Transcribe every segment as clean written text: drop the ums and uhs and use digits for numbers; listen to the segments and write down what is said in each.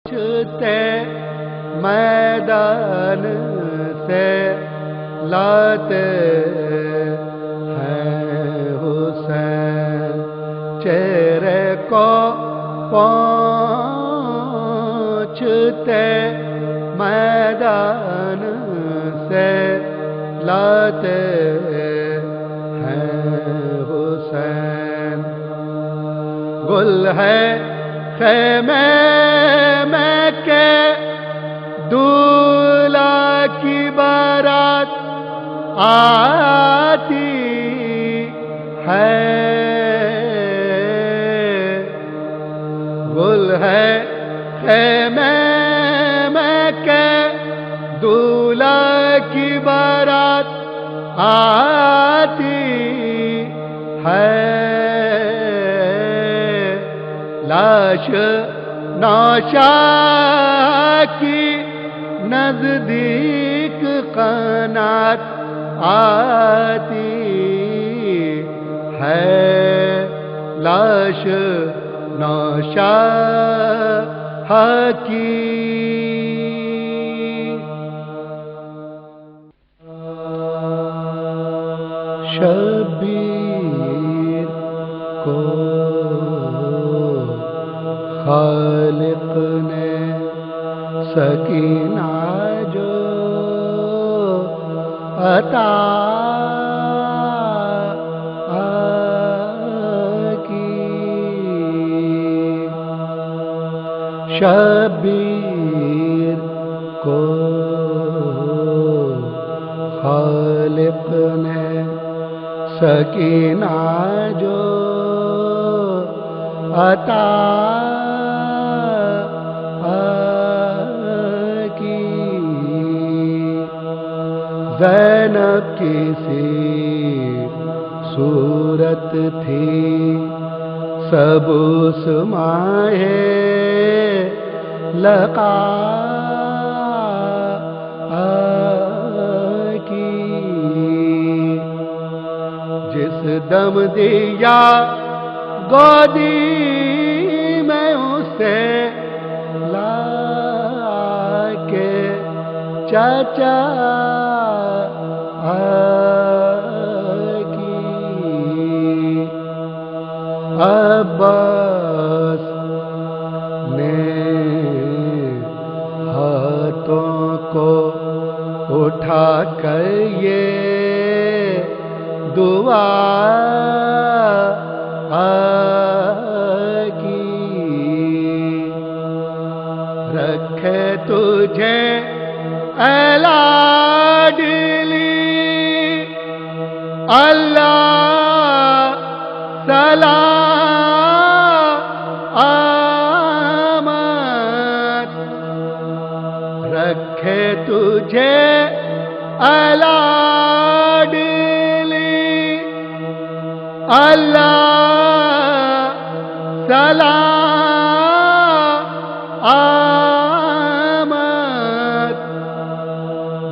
پہنچتے میدان سے لاتے ہیں حسین، چہرے کو پہنچتے میدان سے لاتے ہیں حسین۔ گل ہے خیمے میں کہ دولہا کی بارات آتی ہے، گل ہے خیمے میں کہ دولہا کی بارات آتی ہے، لاش نوشاہ کی نزدیک قنات آتی ہے، لاش نوشاہ کی۔ شبیر کو خالق نے سکینہ جو عطا کی، شبیر کو خالق نے سکینہ جو عطا کی، زینب کسی صورت تھی سب اس ماہ لقا کی، جس دم دیا گودی میں اسے لا کے چچا کی، عباس نے ہاتھوں کو اٹھا کر یہ دعا کی، رکھے تجھے اے لاڈلی اللہ سلامت، رکھے تجھے اے لاڈلی اللہ سلامت،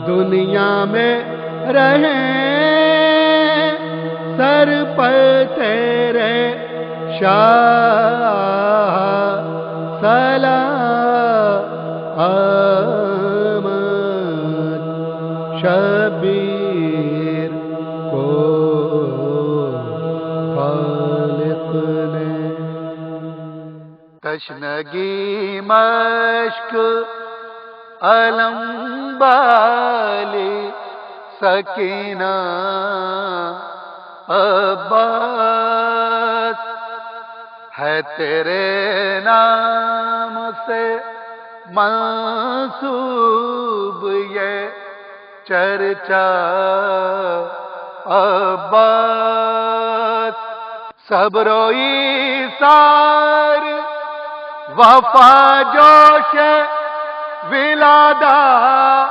دنیا میں رہیں سر پر تیرے شاہ سلامت، شبیر کو خالق نے تشنگی مشک علم بالی سکینہ عباس ہے تیرے نام سے منسوب یہ چرچا عباس، صبر و ایثار وفا جوش ولادار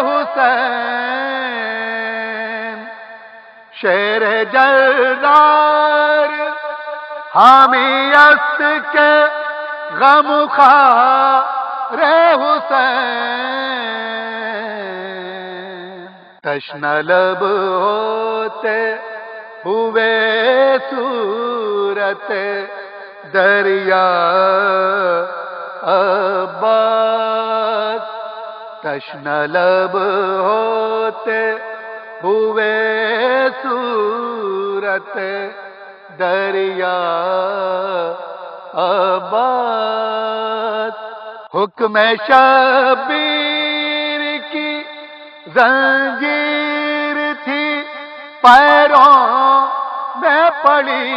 حسین، شیر جلدار حامی است کے غم خوار حسین، تشنہ لب ہوتے ہوئے صورت دریا عباس تشنہ لب ہوتے ہوئے صورت دریا عباس حکم شبیر کی زنجیر تھی پیروں میں پڑی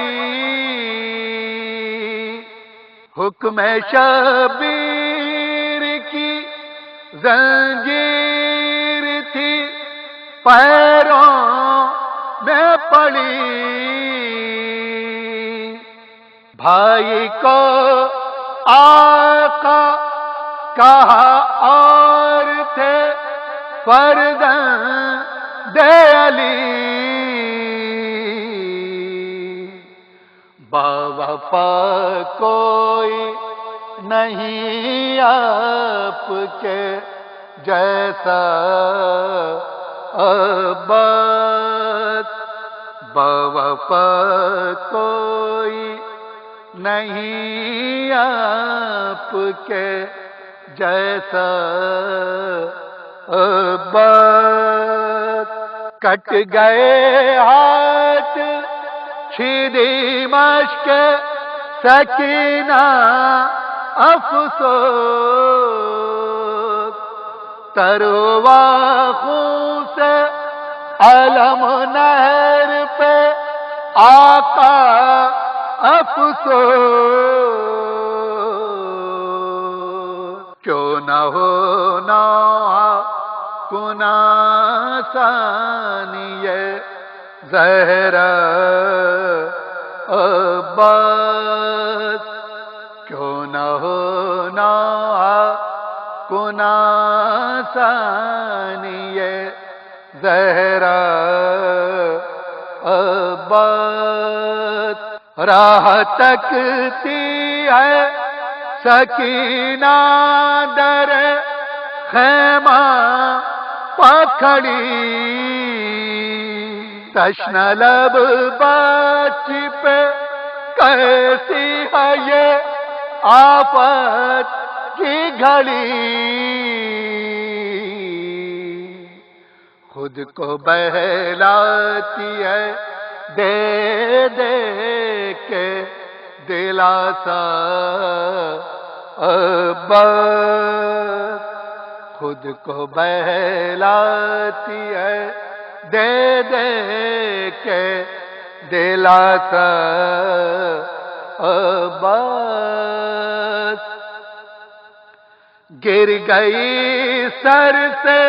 حکم شبیر کی زنجیر تھی پیروں میں پڑی بھائی کو آقا کہا اور تھے فرزند علی باوفا کوئی نہیں آپ کے جیسا عباس باوفا کوئی نہیں آپ کے جیسا عباس کٹ گئے ہاتھ شیدی مشک سکینہ افسوس تروا خون سے علم نہر پہ آقا افسوس کیوں نہ ہونا کنا ثانی زہرا عباس کیوں نہ ہونا کنا ثانی زہرا عباس راہ تکتی ہے سکینہ در خیمہ پکھڑی تشنہ لب بچی پہ کیسی ہے یہ آفت کی گھڑی خود کو بہلاتی ہے دے دے کے دلاسا عباس خود کو بہلاتی ہے دے دے کے دلاسا عباس گر گئی سر سے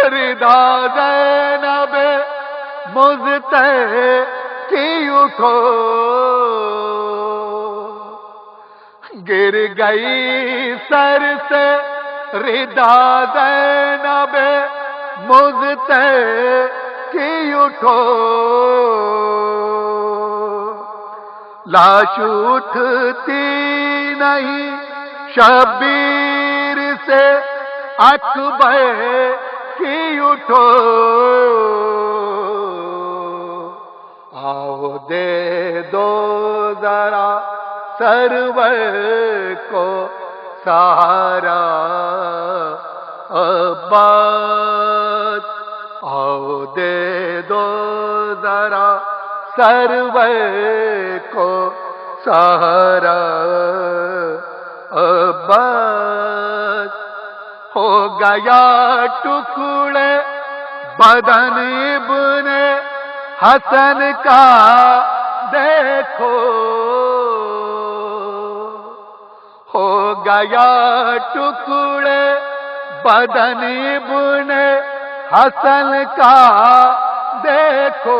ردا زینب مضطہی اٹھو گر گئی سر سے ردا زینب مضطہی اٹھو لاش اٹھتی نہیں شبیر سے اکبر کی اٹھو آؤ دے دو ذرا سرور کو سہارا عباس آؤ دے دو ذرا سرور کو سہارا عباس ہو گیا ٹکڑے بدن ابن حسن کا دیکھو ہو گیا ٹکڑے بدن ابن حسن کا دیکھو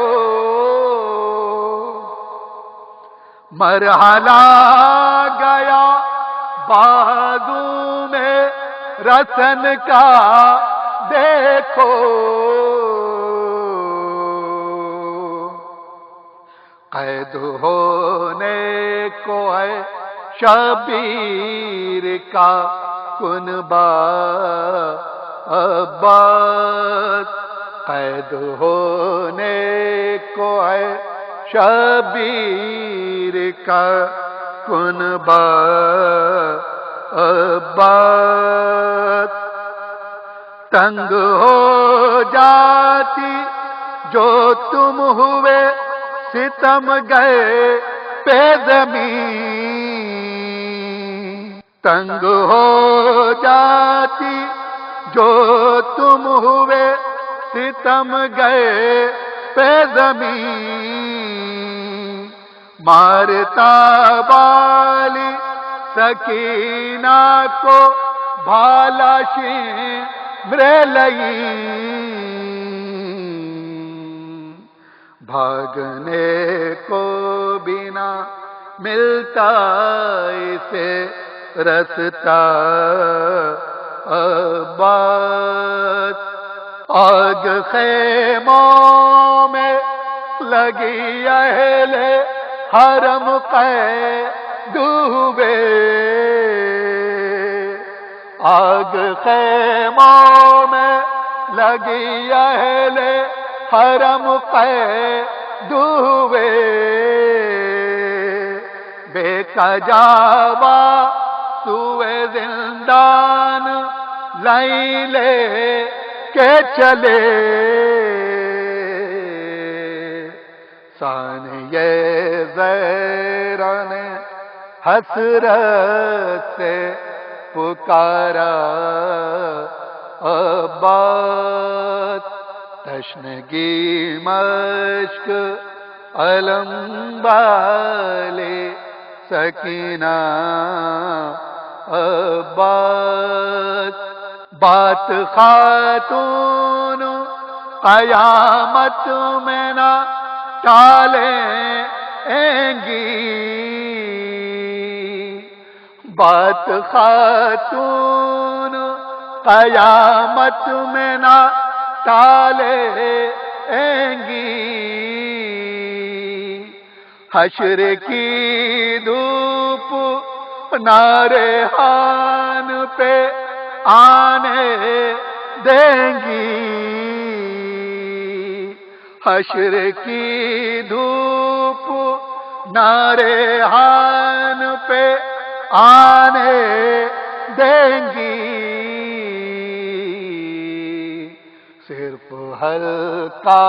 مرحلہ گیا بازو میں رسن کا دیکھو قید ہونے کو ہے شبیر کا کنبہ عباس قید ہونے کو ہے شبیر کا کنبہ بات تنگ ہو جاتی جو تم ہوئے ستم گئے پہ زمین تنگ ہو جاتی جو تم ہوئے ستم گئے پہ زمین مارتا بالی سکینہ کو بھالا شمر لئی بھاگنے کو بنا ملتا اسے رستا آباد آگ خیموں میں لگی اہل حرم قید ہوئے آگ خیموں میں لگی اہل حرم قید ہوئے بے کجاوا سوئے زندان لائی لے کے چلے ثانیہ زہرا نے حسرت سے پکارا آباد تشنگی مشک علم والے سکینہ آباد بات خاتون قیامت میں نہ ٹالیں گی بات خاتون قیامت میں نہ ٹالیں گی حشر کی دھوپ نارہان پہ آنے دیں گی حشر کی دھوپ نارہان پہ آنے دیں گی صرف ہلکا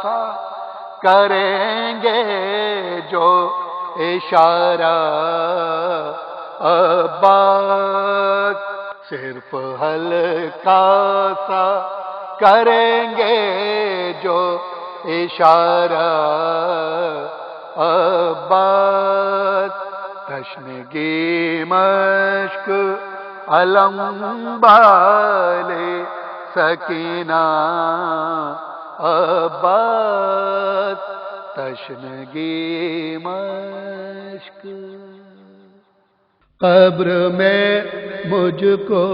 سا کریں گے جو اشارہ آباد صرف ہلکا سا کریں گے جو اشارہ آباد تشنگی مشک علم والے سکینہ آباد تشنگی مشک قبر میں مجھ کو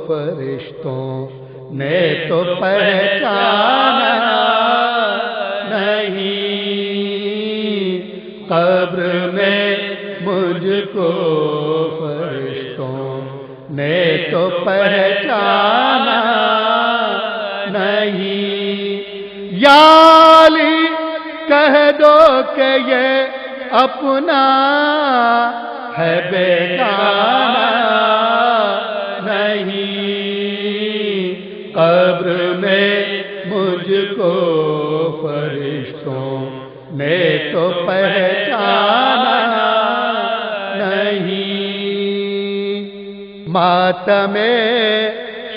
فرشتوں نے تو پہچانا نہیں قبر میں مجھ کو فرشتوں نے تو پہچانا نہیں یا علی کہہ دو کہ یہ اپنا ہے بیگانہ نہیں قبر میں مجھ کو فرشتوں نے تو پہچانا نہیں ماتم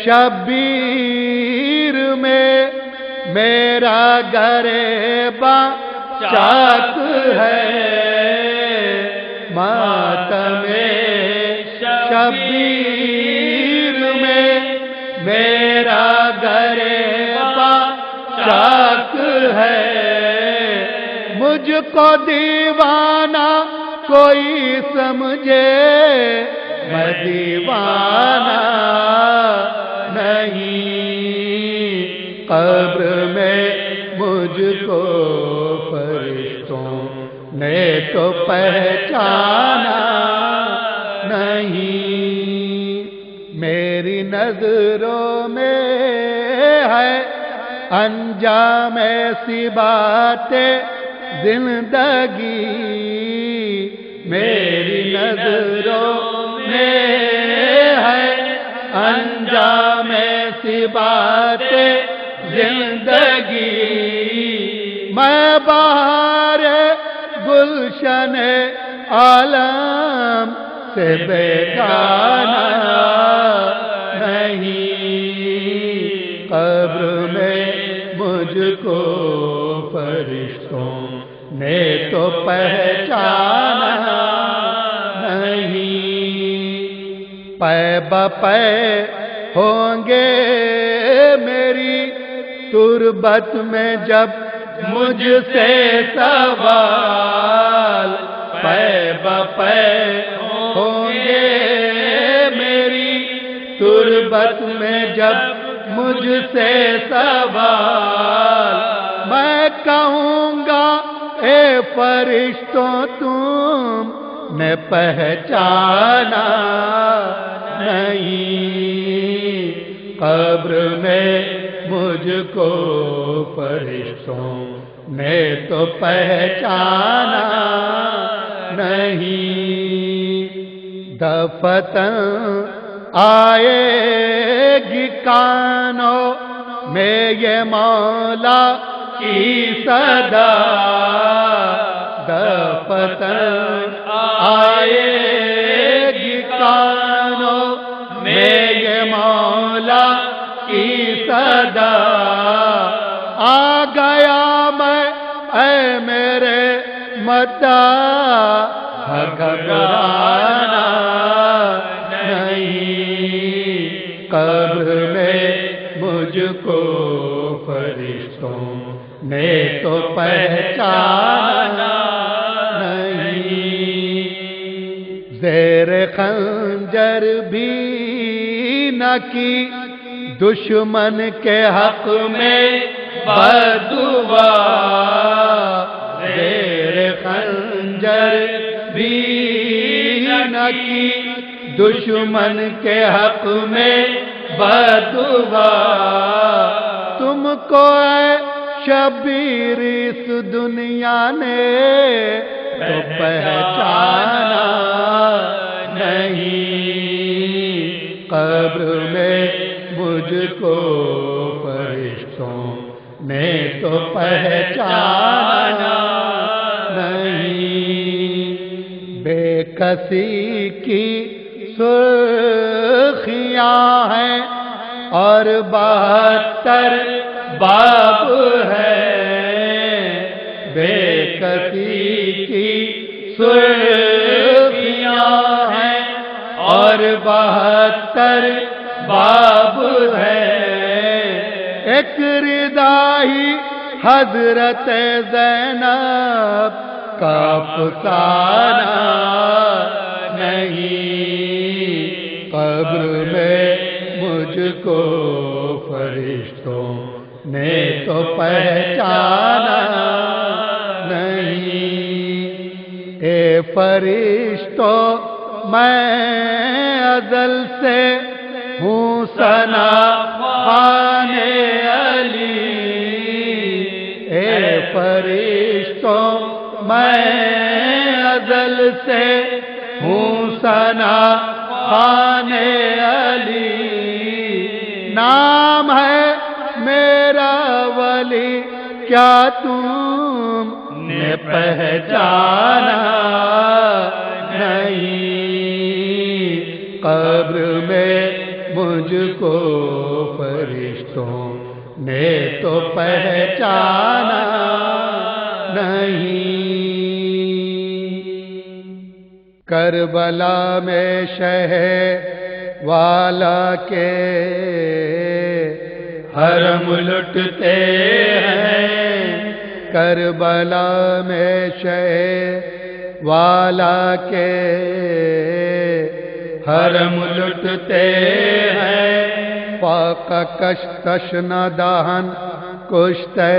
شبیر میں میرا گریباں چاک ہے ماتم شبیر میں میرا گریباں چاک ہے مجھ کو دیوانہ کوئی سمجھے میں دیوانہ نہیں قبر میں مجھ کو فرشتوں نے تو پہچانا نہیں میری نظروں میں ہے انجام ایسی باتیں زندگی میری نظروں میں انجام سی بات زندگی، میں بہار گلشن عالم سے بیگانہ نہیں، قبر میں مجھ کو فرشتوں نے تو پہچانا نہیں، پے بپے ہوں گے میری تربت میں جب مجھ سے سوال، پے بپے ہوں گے میری تربت میں جب مجھ سے سوال، میں کہوں گا اے فرشتوں تم نے پہچانا نہیں، قبر میں مجھ کو فرشتوں نے تو پہچانا نہیں، دفتن آئے گی کانوں میں یہ مولا کی صدا، دفتن آئے گی کانوں میں یہ مولا کی صدا، آ گیا میں اے میرے مداح گھبرانا نہیں، قبر میں مجھ کو فرشتوں نے تو پہچانا نہیں، زیر خنجر بھی نہ کی دشمن کے حق میں بددعا، زیر خنجر بھی نہ کی دشمن کے حق میں بددعا، تم کو اے شبیر اس دنیا نے تو پہچانا نہیں، قبر میں مجھ کو فرشتوں نے تو پہچانا نہیں، بے کسی کی سرخیاں ہیں اور 72 باب ہے، بے کسی کی سرخیاں ہیں اور 72 باب ہے، ایک رضا ہی حضرت زینب کا افسانہ نہیں، قبر میں مجھ کو فرشتوں نے تو پہچانا نہیں، اے فرشتوں میں ازل سے ہوں ثنا خوان علی، اے فرشتوں میں ازل سے ہوں ثنا خوان علی، نام ہے میرا ولی کیا تم نے پہچانا نہیں، قبر میں مجھ کو فرشتوں نے تو پہچانا نہیں، کربلا میں شہر والا کے حرم لٹتے ہیں، کربلا میں شہر والا کے حرم لٹتے ہیں، فاق کشتش ندہن کشتے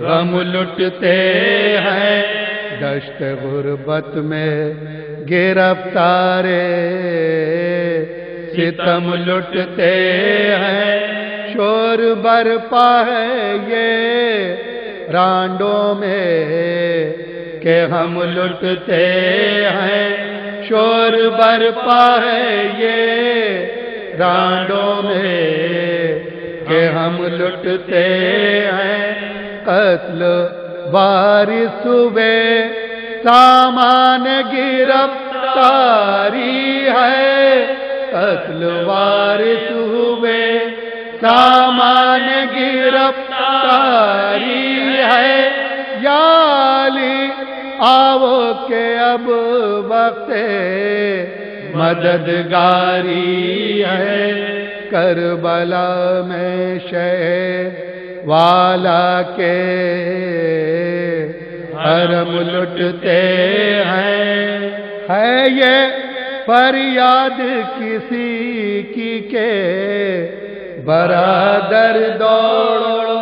غم لٹتے ہیں، دشت غربت میں گرفتارے ستم لٹتے ہیں، شور برپا ہے یہ رانڈوں میں کہ ہم لٹتے ہیں، شور برپا ہے یہ رانڈوں میں کہ ہم لٹتے ہیں قتل وارث ہوئے سامان گرفتاری ہے قتل وارث ہوئے سامان گرفتاری ہے یا علی آؤ کہ اب وقت مددگاری ہے کربلا میں شہ والا کے حرم لٹتے ہیں ہے یہ فریاد کسی کی کہ برادر دوڑو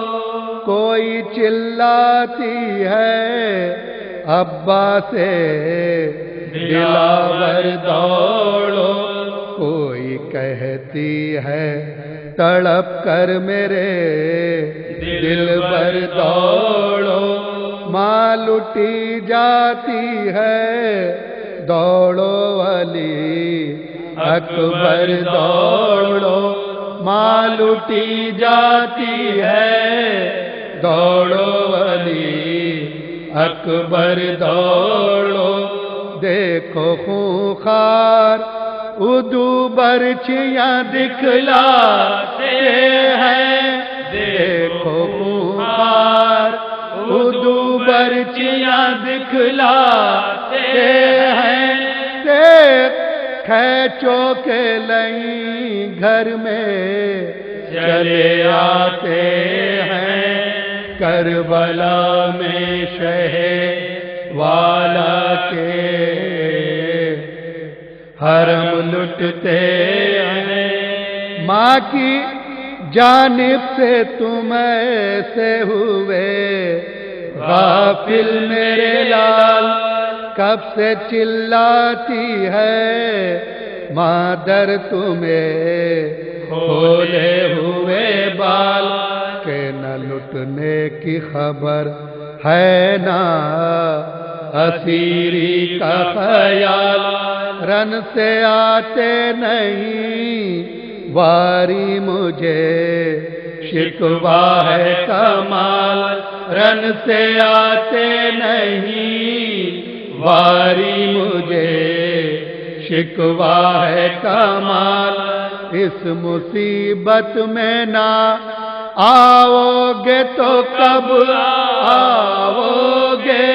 کوئی چلاتی ہے ابا سے دلاور دوڑو کوئی کہتی ہے تڑپ کر میرے دل بر دوڑو ماں لٹی جاتی ہے دوڑو علی اکبر دوڑو ماں لٹی جاتی ہے دوڑو علی اکبر دوڑو دیکھو خونخوار ادو برچیاں دکھلاتے ہیں دیکھو خونخوار ادو برچیاں دکھلاتے ہیں دیکھ کھینچو کے لئیں گھر میں چلے آتے ہیں کربلا میں شہ والا کے حرم لٹتے ہیں ماں کی جانب سے تم ایسے ہوئے غافل میرے لال کب سے چلاتی ہے مادر تمہیں کھولے ہوئے بال کہ نہ لٹنے کی خبر ہے نہ اسیری کا خیال رن سے آتے نہیں واری مجھے شکوہ ہے کمال رن سے آتے نہیں واری مجھے شکوہ ہے کمال اس مصیبت میں نہ آؤ گے تو کب آؤ گے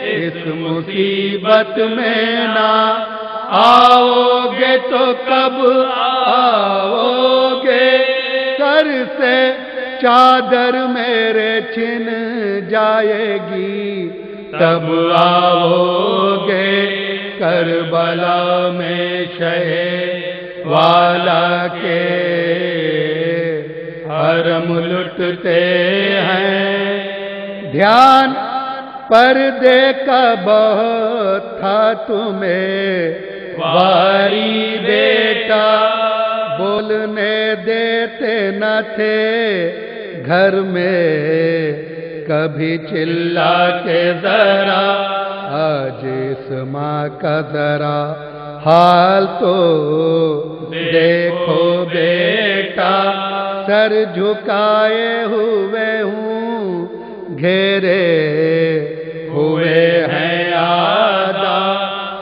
اس مصیبت میں نہ آؤ گے تو کب آؤ گے سر سے چادر میرے چھن جائے گی تب آؤ گے کربلا میں شہ والا کے حرم لٹتے ہیں دھیان پردے کا بہت تھا تمہیں واری بیٹا بولنے دیتے نہ تھے گھر میں کبھی چلا کے ذرا آج اس ماں کا ذرا حال تو دیکھو بیٹا سر جھکائے ہوئے ہوں گھیرے ہوئے ہیں آدھا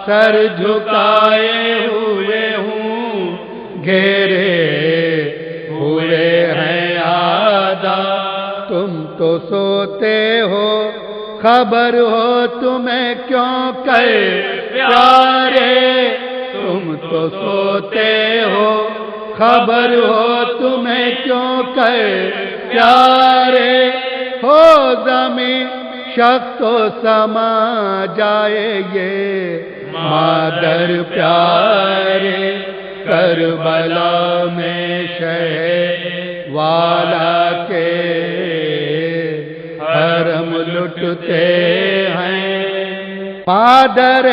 سر جھکائے ہوئے ہوں گھیرے ہوئے ہیں آدھا تم تو سوتے ہو خبر ہو تمہیں کیوں کہ پیارے تم تو سوتے ہو خبر ہو تمہیں کیوں کہ پیارے ہو زمین شخص تو سما جائے یہ مادر پیارے کربلا میں شہ والا کے حرم لٹتے ہیں مادر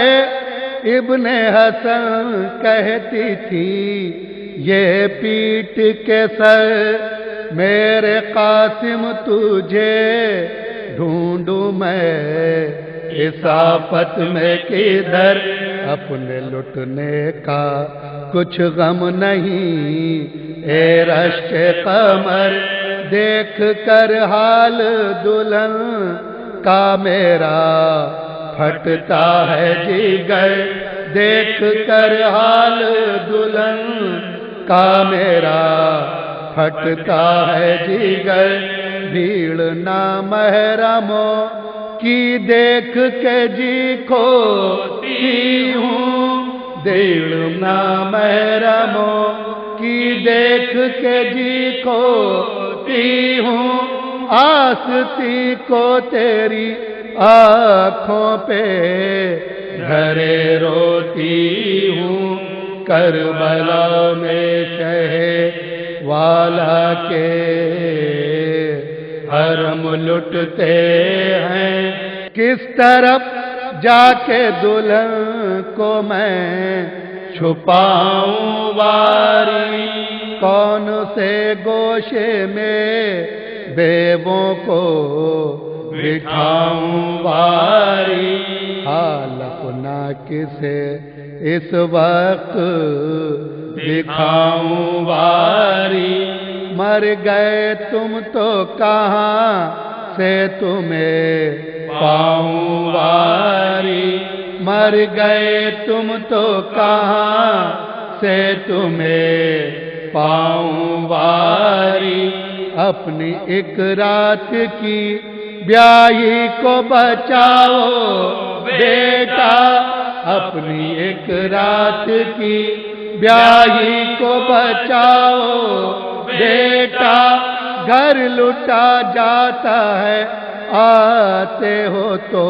ابن حسن کہتی تھی یہ پیٹ کے سر میرے قاسم تجھے ڈھونڈوں میں اس آفت میں کدھر اپنے لٹنے کا کچھ غم نہیں، اے رشک قمر دیکھ کر حال دلہن کا میرا پھٹتا ہے جگر، دیکھ کر حال دلہن کا میرا پھٹتا ہے جگر، بھیڑ نامحرموں کی دیکھ کے جی کھوتی ہوں، بھیڑ نامحرموں کی دیکھ کے جی کھوتی ہوں، آستی کو تیری آنکھوں پہ دھرے روتی ہوں، کربلا میں شہ والا کے حرم لٹتے ہیں، کس طرف جا کے دلہن کو میں چھپاؤں واری، کون سے گوشے میں بیووں کو بٹھاؤں واری، حال اپنا کسے اس وقت دکھاؤں واری، مر گئے تم تو کہاں سے تمہیں پاؤں واری، مر گئے تم تو کہاں سے تمہیں پاؤں واری، اپنی ایک رات کی بیاہی کو بچاؤ بیٹا، اپنی ایک رات کی بیاہی کو بچاؤ بیٹا، گھر لٹا جاتا ہے آتے ہو تو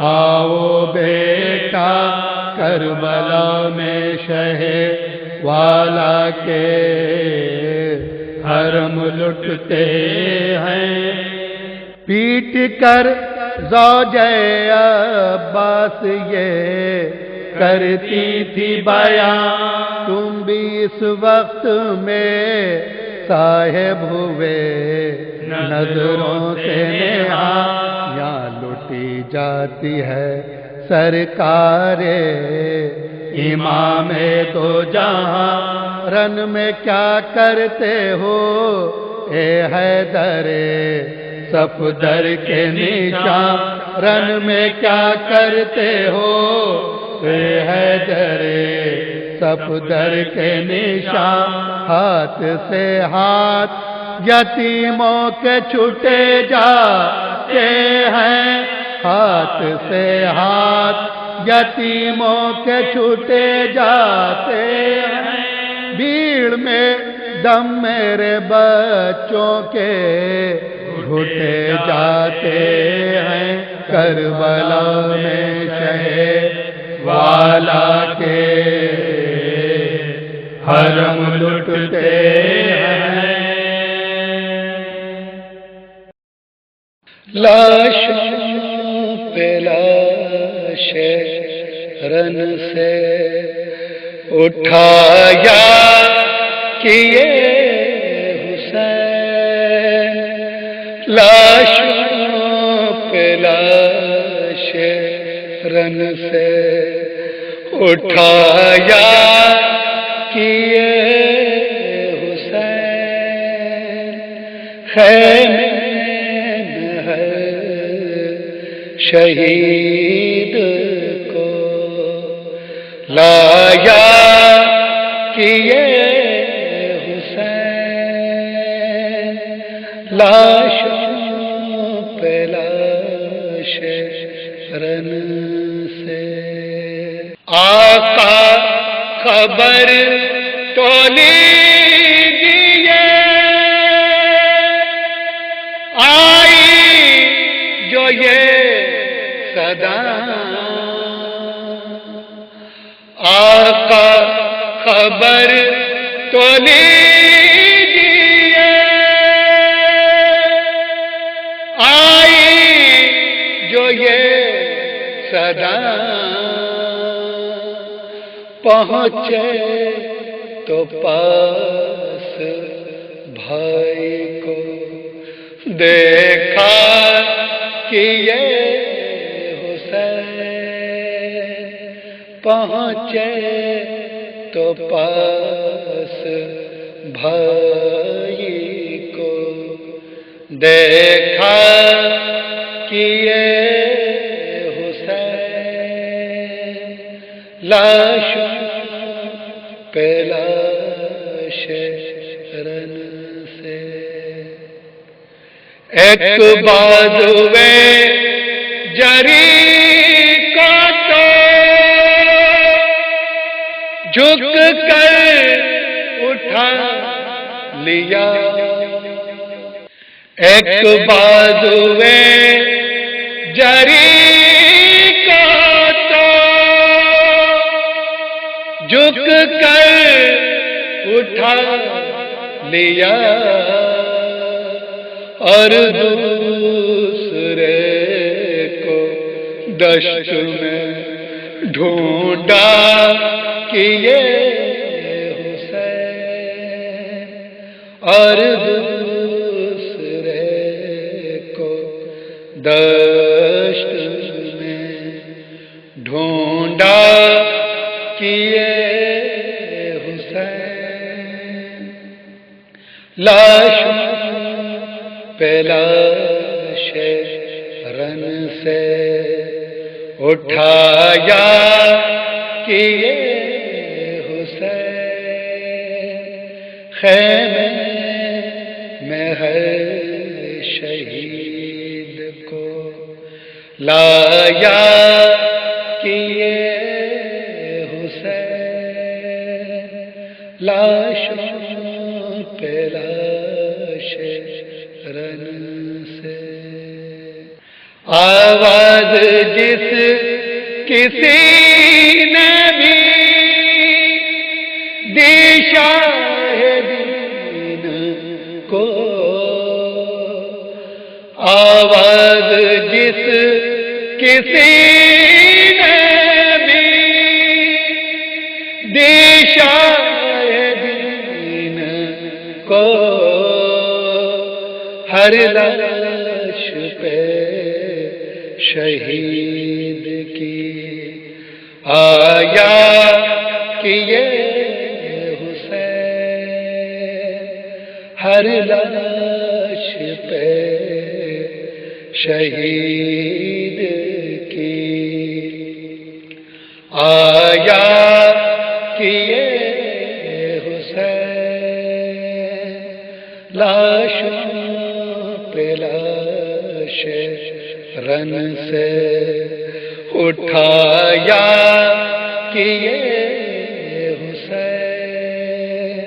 آؤ بیٹا، کربلا میں شہ والا کے حرم لٹتے ہیں، پیٹ کر زوجہ عباس یہ کرتی تھی بیان، تم بھی اس وقت میں صاحب ہوئے نظروں سے نہا، یہاں لٹی جاتی ہے سرکار امام دو جہاں، رن میں کیا کرتے ہو اے حیدر صفدر کے نشان، رن میں کیا کرتے ہو اے حیدر صفدر کے نشان، ہاتھ سے ہاتھ یتیموں کے چھٹے جاتے ہیں، ہاتھ سے ہاتھ یتیموں کے چھٹے جاتے ہیں، بھیڑ میں دم میرے بچوں کے گھٹے جاتے ہیں، کربلا میں شہ والا کے حرم لٹتے ہیں، لاشوں پہ لاشیں رن سے اٹھایا کیے حسین، لاشوں پہ لاشیں رن سے اٹھایا کیے حسین، خیمے میں ہے شہید کو لایا کیے حسین، لاشوں پہ لاشیں رن سے، آقا خبر تو لیجیے آئی جو یہ صدا، آقا خبر تو لیجیے آئی جو یہ صدا، پہنچے تو پاس بھائی کو دیکھا کہ یہ حسین، پہنچے تو پاس بھائی کو دیکھا کہ یہ حسین لاش پہ لاش رن سے، ایک بازوے جری کو تو جھک کر اٹھا لیا، ایک بازوے جری کو تو جھک کر اٹھا لیا، اور دوسرے کو دشت میں ڈھونڈا کہ یہ حسین، اور دوسرے کو دشت میں ڈھونڈا کہ یہ حسین، لاش پہ لاش رن سے اٹھایا کہ یہ حسین، خیمے میں ہر شہید کو لایا کہ یہ حسین، لاش پہ لاش رن سے، آواز جس کسی نے بھی دی شاہدین کو، آواز جس کسی نے بھی دی شاہدین کو، ہر لاش پہ شہید کی آیا کہ یہ حسین، ہر لاش پہ شہید کی آیا کہ یہ حسین، لاش پہ لاش رن سے اٹھایا کہ یہ حسین،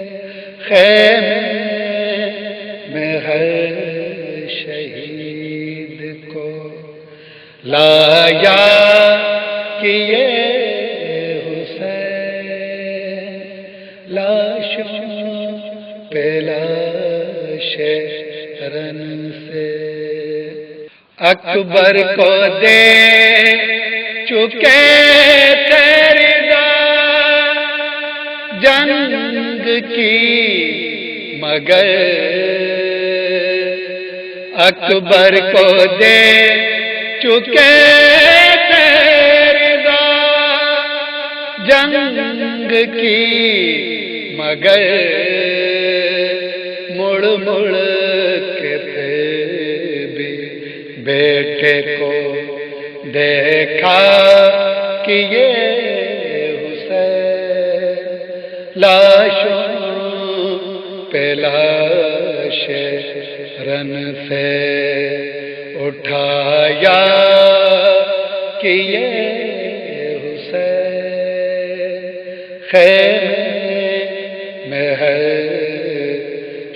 خیمے میں ہر شہید کو لایا کہ یہ حسین، لاش پہ لاش رن سے، اکبر کو دے چکے تیرے جنگ کی مگر، اکبر کو دے چکے تیرے جنگ کی مگر، مڑ مڑ کے بھی بیٹے کو دیکھا کہ یہ حسین، لاشوں پہ لاش رن سے اٹھایا کہ یہ حسین، خیمے میں ہے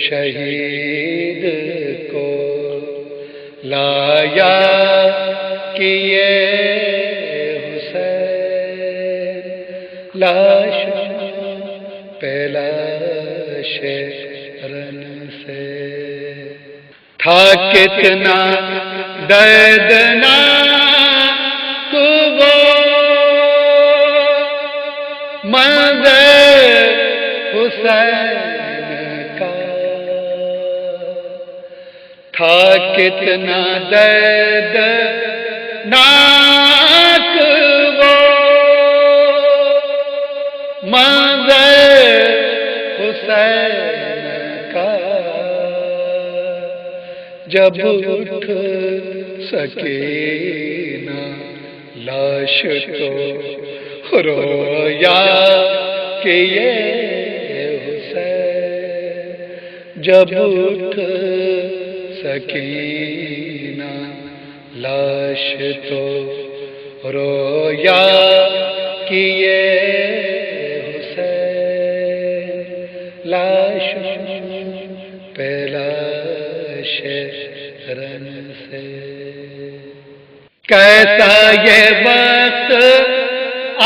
شہید کو لایا کہ یہ حسین، لاش پہ لاش رن سے تھا کتنا دردناک وہ منظر حسین کا، تھا کتنا دردناک وہ حسین کا جب اٹھ سکینہ لاش تو رویا کہ یہ حسین، جب اٹھ سکینہ لاش تو رویا کہ یہ حسین، لاش پہ لاش رن سے۔ کیسا یہ وقت آ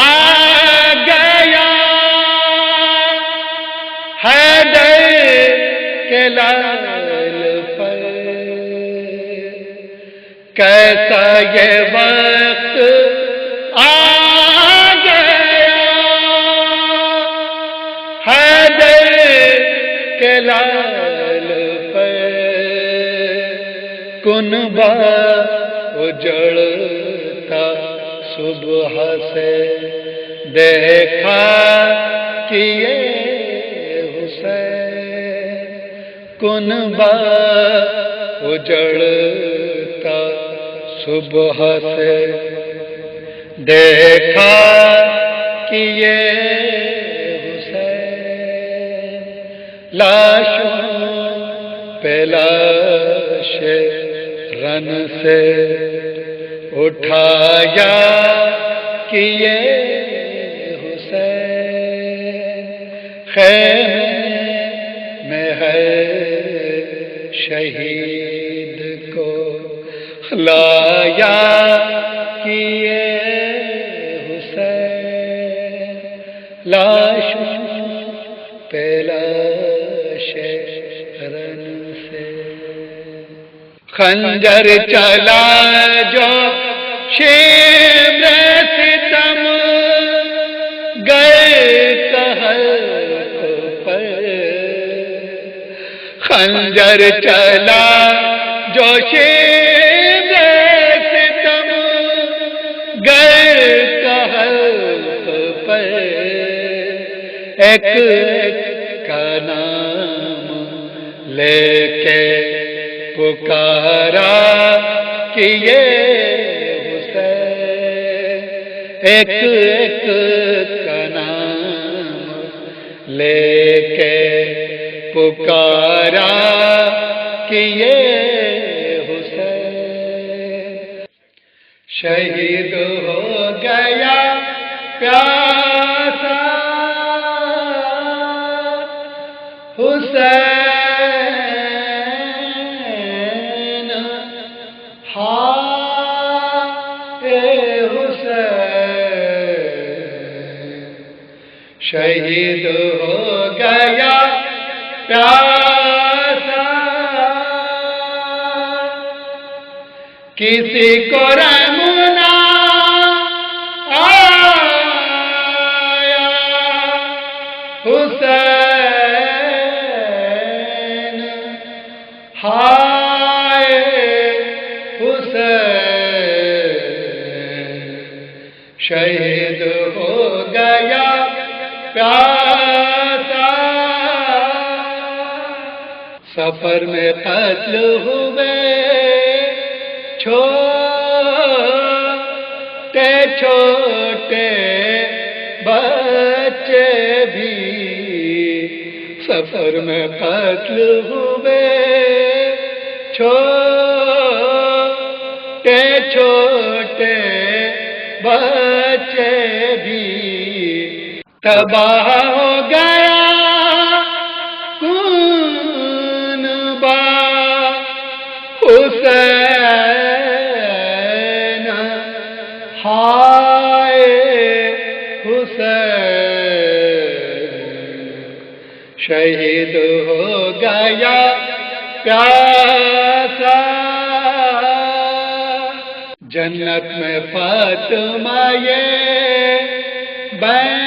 گیا حیدر کے لال پر، کیسا یہ وقت آ گیا حیدر کے لال پر، کنبہ اجڑتا صبح سے دیکھا کہ یہ حسین، کنبہ اجڑتا صبح سے دیکھا کہ یہ حسین، لاشوں پہ لاش رن سے اٹھایا کہ یہ حسین، خیمے میں ہے شہید کو لایا کہ یہ حسین، لاش پہ لاش رن سے۔ خنجر چلا جو شیب ستم گئے قہر پر، خنجر چلا جو شیب ستم گئے قہر پر، ایک کا نام لے کے پکارا کہ یہ حسین، ایک کا نام لے کے پکارا کہ یہ حسین، شہید ہو گیا پیاسا حسین، شہید ہو گیا پیاسا، کسی کو رحم نہ آیا حسین، ہائے حسین، شہید ہو گیا پیاسا، سفر میں قتل ہوئے چھوٹے چھوٹے بچے بھی، سفر میں قتل ہوئے چھوٹے چھوٹے بچے بھی، تباہ ہو گیا کنبہ حسین، ہائے حسین، شہید ہو گیا پیاسا، جنت میں فاطمہ یہ بین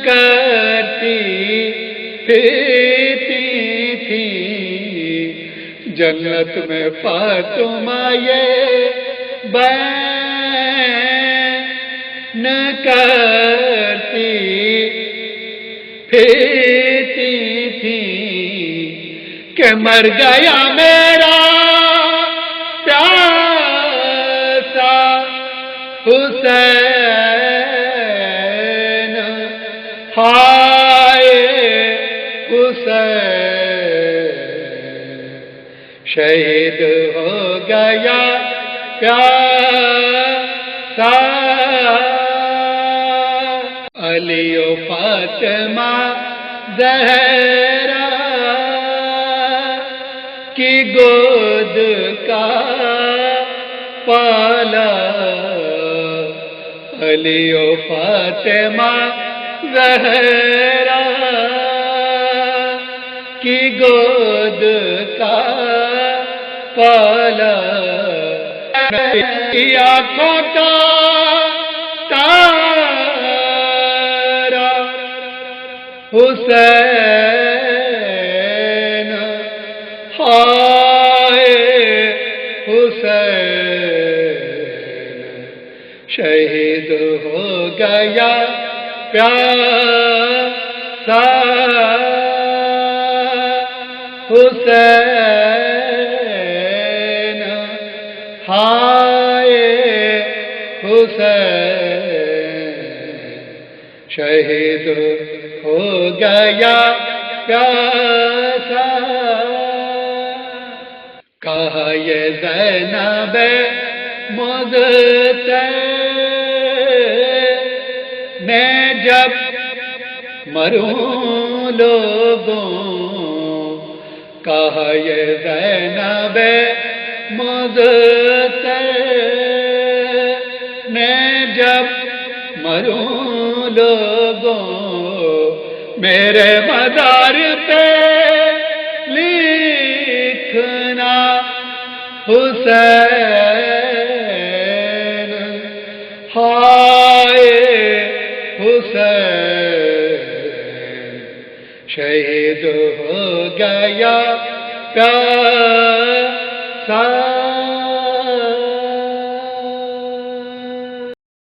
کرتی پھرتی تھی، جنت میں فاطمہ یہ بین کرتی پھرتی تھی کہ مر گیا میرا پیاسا حسین، ہائے حسین، شہید ہو گیا پیاسا۔ علی و فاطمہ زہرا کی گود کا پالا، علی و فاطمہ زہرا کی گود کا پالا، آنکھوں کا تارا حسین، ہائے حسین، شہید ہو گیا پیاسا حسین، ہائے حسین، شہید ہو گیا پیاسا۔ کہا یہ زینب مضطر میں جب مروں لوگوں، کہا یہ زینب مضطر میں جب مروں لوگوں، میرے مزار پہ لکھنا حسین، ہائے حسین، شہید ہو گیا پیاسا۔